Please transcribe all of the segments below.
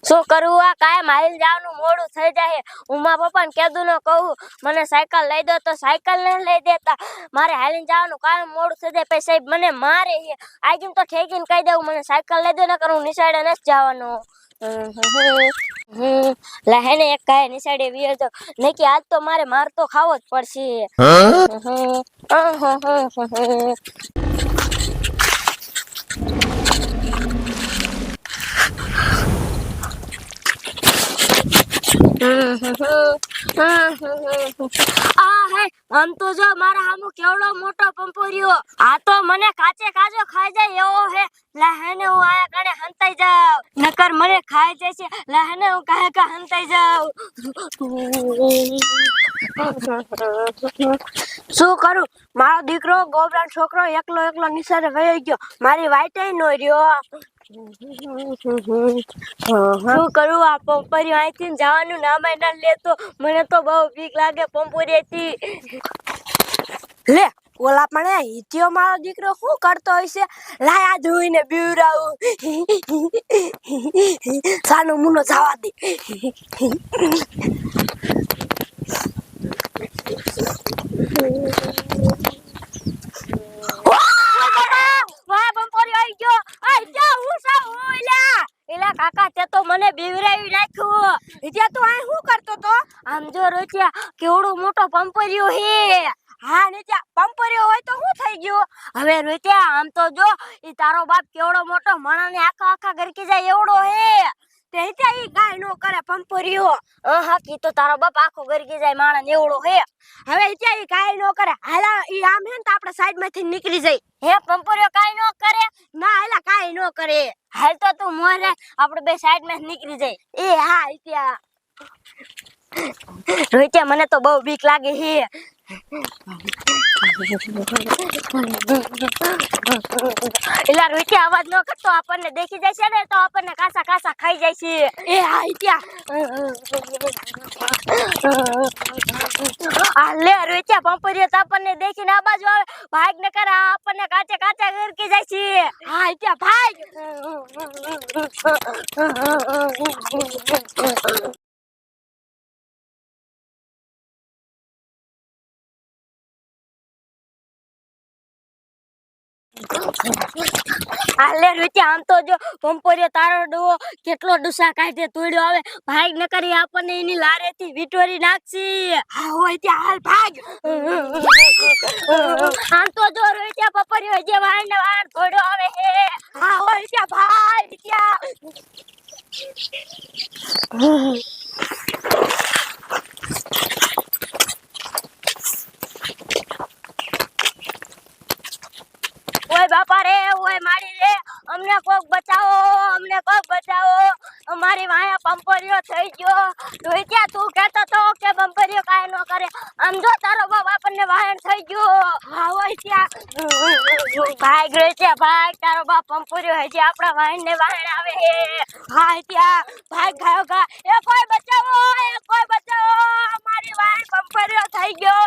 શું કરવું આ કાયમ હાલી જવાનું મોડું થઈ જાય. હું મારા પપ્પાને કીધું ન કહું મને સાયકલ લઈ દો તો સાયકલ ને લઈ દેતા. મારે હાલીને જવાનું કાયમ મોડું થઈ જાય. પછી સાહેબ મને મારે આજમ તો ઠેકીને કહી દઉં મને સાયકલ લઈ દો ને કરું નિશાળે નથી જવાનું. લહેને એક કાય નિશાળે વિયો તો નહીં કે આજ તો મારે માર તો ખાવો જ પડશે. આમ તો જો મારા હામુ કેવડો મોટો પંપોરિયો. આ તો મને કાચે કાચો ખાઈ જાય એવો હે. લહેને હું આયા કણે હંતાઈ જાવ નકર મને ખાઈ જાય છે. લહેને હું કાહે કા હંતાઈ જાવ. શું કરું મારો દીકરો ગોબરાન છોકરો એકલો એકલો નિશાળે વયો ગયો. મારી વાઈટે નો રહ્યો. શું કરું આ પંપોરી અહીંથી જવાનું નામ ન લેતો. મને તો બહુ બીક લાગે પંપોરીથી. લે ઓલા પણ હિત્યો મારો દીકરો શું કરતો હશે. લાયા જોઈને બીવરાવું. સાનો મુનો જવા દે. કાકા તે તો મને બીવરાવી નાખ્યું. ત્યાં તો આ શું કરતો તો. આમ જો રોચ્યા કેવડો મોટો પંપરિયો હે. હા ને ત્યાં પંપરિયો હોય તો શું થઈ ગયું. હવે રોચ્યા આમ તો જો ઈ તારો બાપ કેવડો મોટો મણાને આખા આખા ગરકી જાય એવડો હે. તે ત્યાં ઈ કાઈ નો કરે પંપરિયો. હા કી તો તારો બાપ આખો ગરકી જાય માણસ એવડો હે. હવે ત્યાં ઈ કાઈ નો કરે. હાલા ઈ આમ હે ને તો આપણે સાઈડ માંથી નીકળી જાય. હે પંપરિયો કાઈ નો કરે. ના હાલા કાઈ નો કરે. હાલ તો તું મોરે આપણે બે સાઈડ માં નીકળી જાય. એ હા ત્યાં રોહિત્યા મને તો બહુ બીક લાગે હે. એલા રોહિત્યા અવાજ ન કરતો આપણને દેખી જાય છે ને તો આપણને કાસા કાસા ખાઈ જાય છે. એ હા ત્યાં આ લે રોહિત્યા પંપરિયો તો આપણને દેખીને આ બાજુ આવે. ભાગ ન કરે આપણને કાચે કાચા ગરકી જાય છે. હા ત્યાં ભાગ. આલે રૂચિયા આમ તો જો પંપોરિયો તારો ડો કેટલો ડુસા કાઢે તોડ્યો આવે. ભાગ ન કરી આપણને એની લારેથી વિટોરી નાખશી. હા હોય ત્યાં હાલ ભાગ. આમ તો જો રૂચિયા પંપોરિયો જે વાણ ને વાણ તોડ્યો આવે હે. હા હોય ત્યાં ભાગ ત્યાં. ઓય બાપા રે ઓય મારી રે અમને કોક બચાવો અમને કોક બચાવો. અમારી વાયા પંપોરિયો થઈ ગયો. રોહિત્યા તું કહેતો તો કે પંપોરિયો કાઈ નો કરે. આમ જો તારો બાપ આપણને વાહન થઈ ગયો. હા હોય ત્યાં ભાગ રોહિત્યા ભાગ. તારો બાપ પંપોરિયો હજી આપણા વાહન ને વાહન આવે હે. હા ત્યાં ભાગ ગાયો ગા. એ કોઈ બચાવો અમારી વાહન પંપોરિયો થઈ ગયો.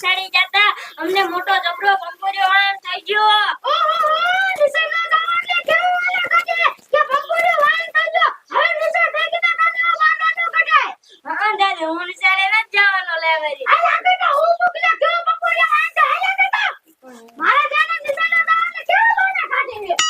નિશાળે જતા અમને મોટો જબરો પંપોરિયો વાયર થઈ ગયો. ઓહો નિશાળ ના જવા એટલે કેવું વાયર કાઢે કે પંપોરિયો વાયર થઈ ગયો. હવે નિશાળ ભેગી ના કાઢે વાયર ન કઢાય. હા દાદી હું નિશાળે ન જવાનો લેવરી. આ લાગે તો હું મોકલે કેવો પંપોરિયો વાયર છે હાલે બેટા. મારા જાને નિશાળે જવા એટલે કેવું વાયર કાઢે.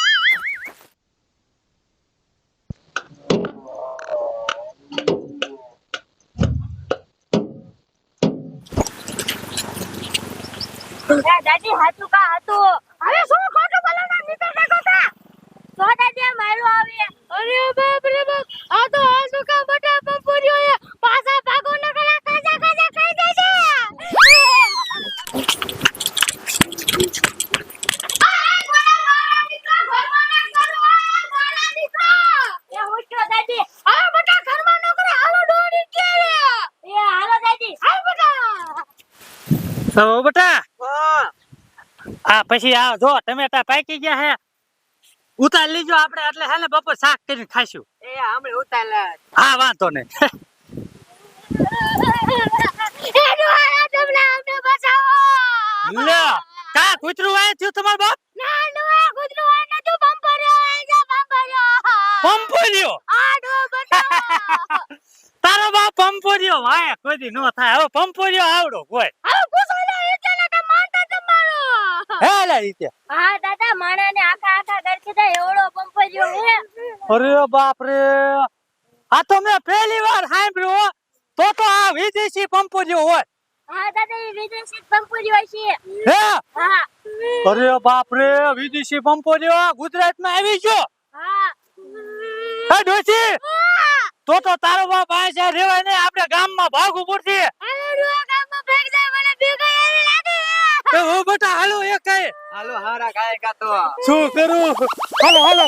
દાદી હાચું કા હતું. હવે શું ખોટું બોલવાના નીકળ દેખો તા. તો દાદી મારો આવે. અરે બાપ રે બાપ આ તો હાચું કા મોટા પંપોરિયો એ પાછા ભાગો ન કરે કાજા કાજા ખાઈ જાય છે. તો બેટા આ પછી આ જો ટમેટા પાકી ગયા હે ઉતાર લીજો આપણે એટલે હે ને બપોર શાક કરીને ખાશું. એ હમણે ઉતાર લે. હા વાંધો નહીં. લે કા કૂતરું આય થયું તમાર બાપ? ના ના કૂતરું આ નતું પંપોરિયો આય છે પંપોરિયો આડો બટા. તારો બાપ પંપોરિયો વાય કોઈ દી નો થાય. હવે પંપોરિયો આવડો કોઈ હવે પૂછો લે એટલે તો માનતા તમારો. હે લે રીતે. હા દાદા માણાને આખા આખા ગરખી દે એવડો પંપોરિયો હે. અરે બાપ રે આ તો મેં પહેલી વાર સાંભળ્યો. તો આ વિદેશી પંપોરિયો હોય. હા દાદા એ વિદેશી પંપોરિયો છે. હે હા અરે બાપ રે વિદેશી પંપોરિયો ગુજરાતમાં આવી ગયો. હા હે ડોસી તો તારો બાપ આ છે રેવાય ને આપણે ગામમાં ભાગવું પડશે. આડો ગામમાં ભેગ જાય મને ભેગા એવી લાગે. એ હો બેટા હાલો એક કઈ હાલો હારા ગાય કા તો શું કરું હાલો હાલો